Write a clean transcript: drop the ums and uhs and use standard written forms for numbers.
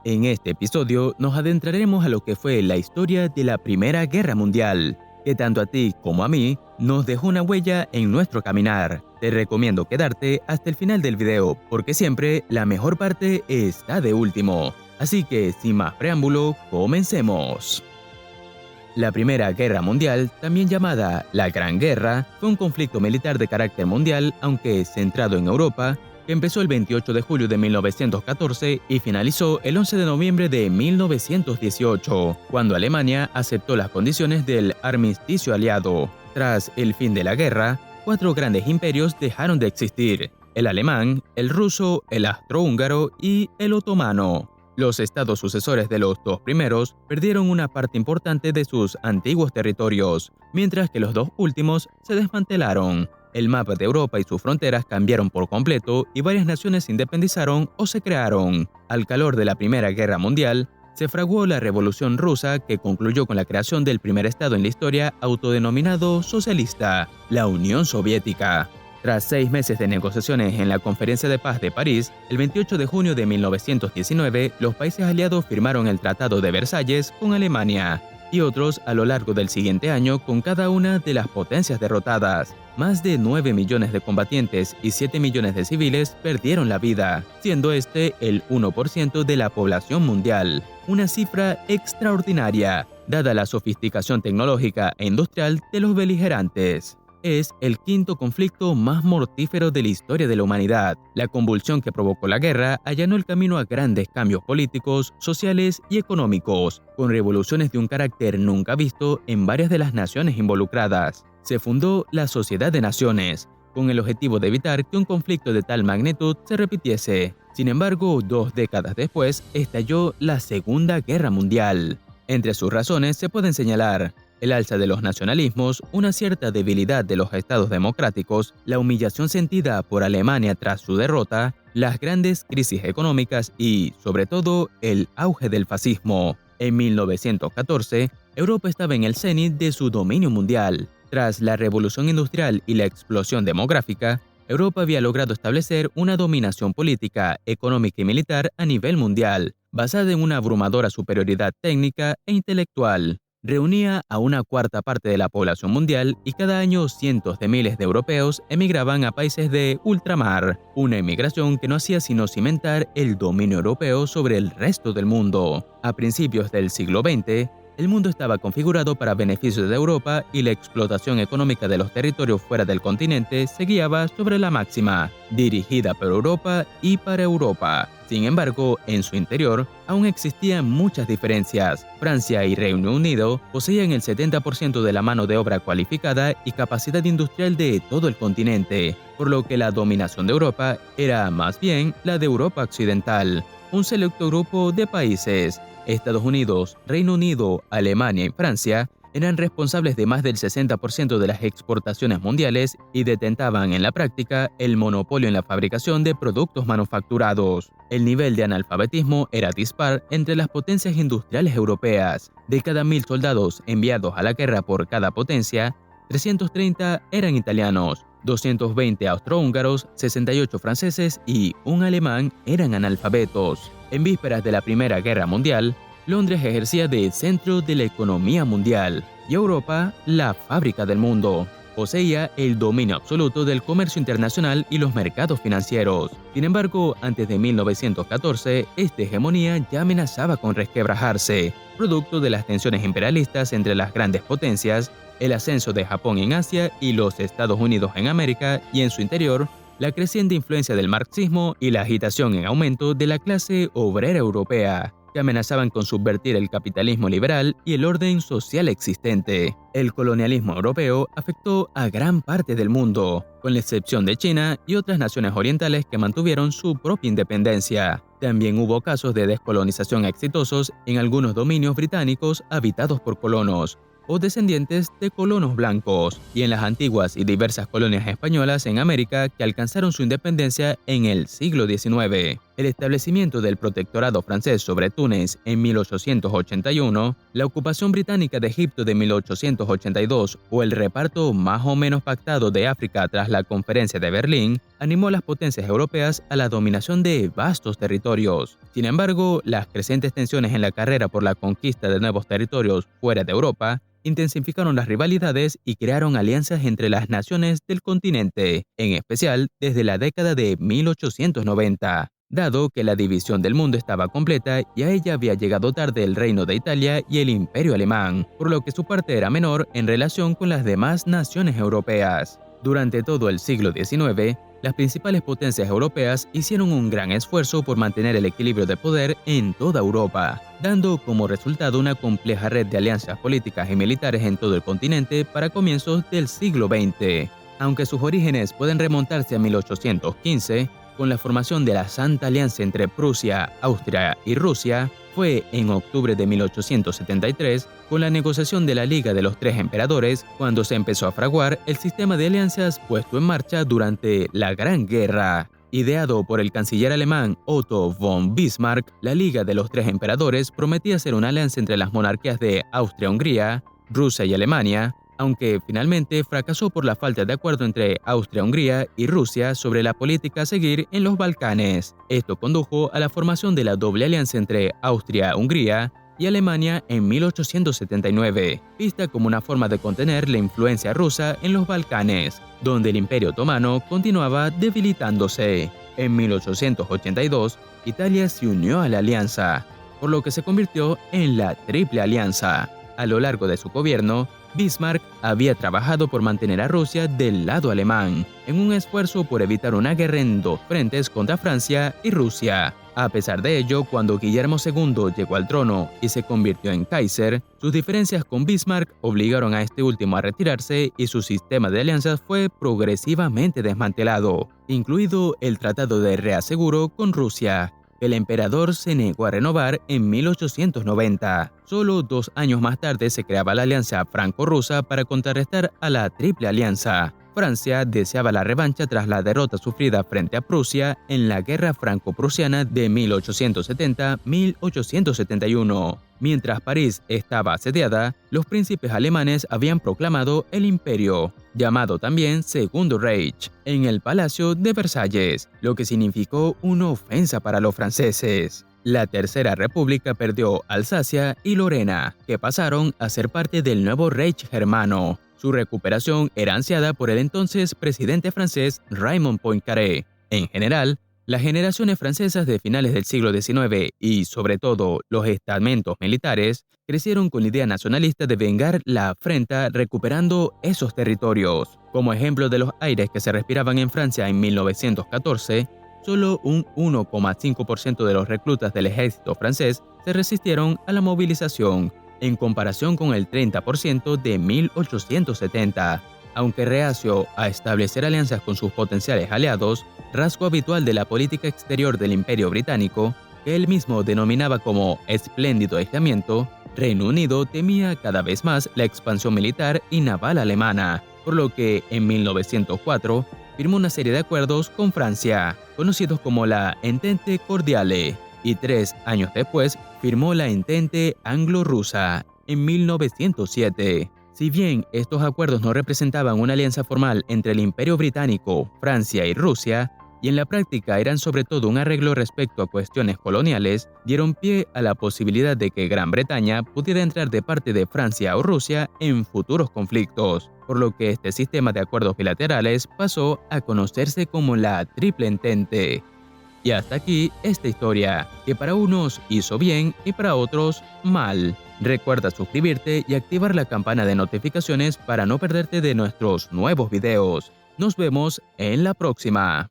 En este episodio nos adentraremos a lo que fue la historia de la Primera Guerra Mundial, que tanto a ti como a mí nos dejó una huella en nuestro caminar. Te recomiendo quedarte hasta el final del video, porque siempre la mejor parte está de último. Así que, sin más preámbulo, comencemos. La Primera Guerra Mundial, también llamada la Gran Guerra, fue un conflicto militar de carácter mundial, aunque centrado en Europa, que empezó el 28 de julio de 1914 y finalizó el 11 de noviembre de 1918, cuando Alemania aceptó las condiciones del armisticio aliado. Tras el fin de la guerra, 4 grandes imperios dejaron de existir: el alemán, el ruso, el austrohúngaro y el otomano. Los estados sucesores de los dos primeros perdieron una parte importante de sus antiguos territorios, mientras que los dos últimos se desmantelaron. El mapa de Europa y sus fronteras cambiaron por completo y varias naciones se independizaron o se crearon. Al calor de la Primera Guerra Mundial, se fraguó la Revolución Rusa, que concluyó con la creación del primer estado en la historia autodenominado socialista, la Unión Soviética. Tras 6 meses de negociaciones en la Conferencia de Paz de París, el 28 de junio de 1919, los países aliados firmaron el Tratado de Versalles con Alemania y otros a lo largo del siguiente año con cada una de las potencias derrotadas. Más de 9 millones de combatientes y 7 millones de civiles perdieron la vida, siendo este el 1% de la población mundial. Una cifra extraordinaria, dada la sofisticación tecnológica e industrial de los beligerantes. Es el quinto conflicto más mortífero de la historia de la humanidad. La convulsión que provocó la guerra allanó el camino a grandes cambios políticos, sociales y económicos, con revoluciones de un carácter nunca visto en varias de las naciones involucradas. Se fundó la Sociedad de Naciones, con el objetivo de evitar que un conflicto de tal magnitud se repitiese. Sin embargo, 2 décadas después, estalló la Segunda Guerra Mundial. Entre sus razones se pueden señalar el alza de los nacionalismos, una cierta debilidad de los estados democráticos, la humillación sentida por Alemania tras su derrota, las grandes crisis económicas y, sobre todo, el auge del fascismo. En 1914, Europa estaba en el cenit de su dominio mundial. Tras la revolución industrial y la explosión demográfica, Europa había logrado establecer una dominación política, económica y militar a nivel mundial, basada en una abrumadora superioridad técnica e intelectual. Reunía a una cuarta parte de la población mundial y cada año cientos de miles de europeos emigraban a países de ultramar, una emigración que no hacía sino cimentar el dominio europeo sobre el resto del mundo. A principios del siglo XX, el mundo estaba configurado para beneficio de Europa y la explotación económica de los territorios fuera del continente se guiaba sobre la máxima, dirigida por Europa y para Europa. Sin embargo, en su interior aún existían muchas diferencias. Francia y Reino Unido poseían el 70% de la mano de obra cualificada y capacidad industrial de todo el continente, por lo que la dominación de Europa era más bien la de Europa Occidental, un selecto grupo de países. Estados Unidos, Reino Unido, Alemania y Francia eran responsables de más del 60% de las exportaciones mundiales y detentaban en la práctica el monopolio en la fabricación de productos manufacturados. El nivel de analfabetismo era dispar entre las potencias industriales europeas. De cada 1000 soldados enviados a la guerra por cada potencia, 330 eran italianos, 220 austrohúngaros, 68 franceses y un alemán eran analfabetos. En vísperas de la Primera Guerra Mundial, Londres ejercía de centro de la economía mundial y Europa la fábrica del mundo. Poseía el dominio absoluto del comercio internacional y los mercados financieros. Sin embargo, antes de 1914, esta hegemonía ya amenazaba con resquebrajarse, producto de las tensiones imperialistas entre las grandes potencias, el ascenso de Japón en Asia y los Estados Unidos en América, y en su interior, la creciente influencia del marxismo y la agitación en aumento de la clase obrera europea, que amenazaban con subvertir el capitalismo liberal y el orden social existente. El colonialismo europeo afectó a gran parte del mundo, con la excepción de China y otras naciones orientales que mantuvieron su propia independencia. También hubo casos de descolonización exitosos en algunos dominios británicos habitados por colonos o descendientes de colonos blancos, y en las antiguas y diversas colonias españolas en América que alcanzaron su independencia en el siglo XIX. El establecimiento del protectorado francés sobre Túnez en 1881, la ocupación británica de Egipto de 1882 o el reparto más o menos pactado de África tras la Conferencia de Berlín animó a las potencias europeas a la dominación de vastos territorios. Sin embargo, las crecientes tensiones en la carrera por la conquista de nuevos territorios fuera de Europa intensificaron las rivalidades y crearon alianzas entre las naciones del continente, en especial desde la década de 1890. Dado que la división del mundo estaba completa y a ella había llegado tarde el Reino de Italia y el Imperio Alemán, por lo que su parte era menor en relación con las demás naciones europeas. Durante todo el siglo XIX, las principales potencias europeas hicieron un gran esfuerzo por mantener el equilibrio de poder en toda Europa, dando como resultado una compleja red de alianzas políticas y militares en todo el continente para comienzos del siglo XX. Aunque sus orígenes pueden remontarse a 1815, con la formación de la Santa Alianza entre Prusia, Austria y Rusia, fue en octubre de 1873, con la negociación de la Liga de los Tres Emperadores, cuando se empezó a fraguar el sistema de alianzas puesto en marcha durante la Gran Guerra. Ideado por el canciller alemán Otto von Bismarck, la Liga de los Tres Emperadores prometía ser una alianza entre las monarquías de Austria-Hungría, Rusia y Alemania, aunque finalmente fracasó por la falta de acuerdo entre Austria-Hungría y Rusia sobre la política a seguir en los Balcanes. Esto condujo a la formación de la doble alianza entre Austria-Hungría y Alemania en 1879, vista como una forma de contener la influencia rusa en los Balcanes, donde el Imperio Otomano continuaba debilitándose. En 1882, Italia se unió a la alianza, por lo que se convirtió en la Triple Alianza. A lo largo de su gobierno, Bismarck había trabajado por mantener a Rusia del lado alemán, en un esfuerzo por evitar una guerra en dos frentes contra Francia y Rusia. A pesar de ello, cuando Guillermo II llegó al trono y se convirtió en Kaiser, sus diferencias con Bismarck obligaron a este último a retirarse y su sistema de alianzas fue progresivamente desmantelado, incluido el Tratado de Reaseguro con Rusia. El emperador se negó a renovar en 1890. Solo 2 años más tarde se creaba la Alianza Franco-Rusa para contrarrestar a la Triple Alianza. Francia deseaba la revancha tras la derrota sufrida frente a Prusia en la Guerra Franco-Prusiana de 1870-1871. Mientras París estaba asediada, los príncipes alemanes habían proclamado el imperio, llamado también Segundo Reich, en el Palacio de Versalles, lo que significó una ofensa para los franceses. La Tercera República perdió Alsacia y Lorena, que pasaron a ser parte del nuevo Reich germano. Su recuperación era ansiada por el entonces presidente francés Raymond Poincaré. En general, las generaciones francesas de finales del siglo XIX y, sobre todo, los estamentos militares, crecieron con la idea nacionalista de vengar la afrenta recuperando esos territorios. Como ejemplo de los aires que se respiraban en Francia en 1914, solo un 1,5% de los reclutas del ejército francés se resistieron a la movilización, en comparación con el 30% de 1870. Aunque reacio a establecer alianzas con sus potenciales aliados, rasgo habitual de la política exterior del Imperio Británico, que él mismo denominaba como espléndido aislamiento, Reino Unido temía cada vez más la expansión militar y naval alemana, por lo que en 1904 firmó una serie de acuerdos con Francia, conocidos como la Entente Cordiale, y 3 años después firmó la Entente Anglo-Rusa en 1907. Si bien estos acuerdos no representaban una alianza formal entre el Imperio Británico, Francia y Rusia, y en la práctica eran sobre todo un arreglo respecto a cuestiones coloniales, dieron pie a la posibilidad de que Gran Bretaña pudiera entrar de parte de Francia o Rusia en futuros conflictos, por lo que este sistema de acuerdos bilaterales pasó a conocerse como la Triple Entente. Y hasta aquí esta historia, que para unos hizo bien y para otros mal. Recuerda suscribirte y activar la campana de notificaciones para no perderte de nuestros nuevos videos. Nos vemos en la próxima.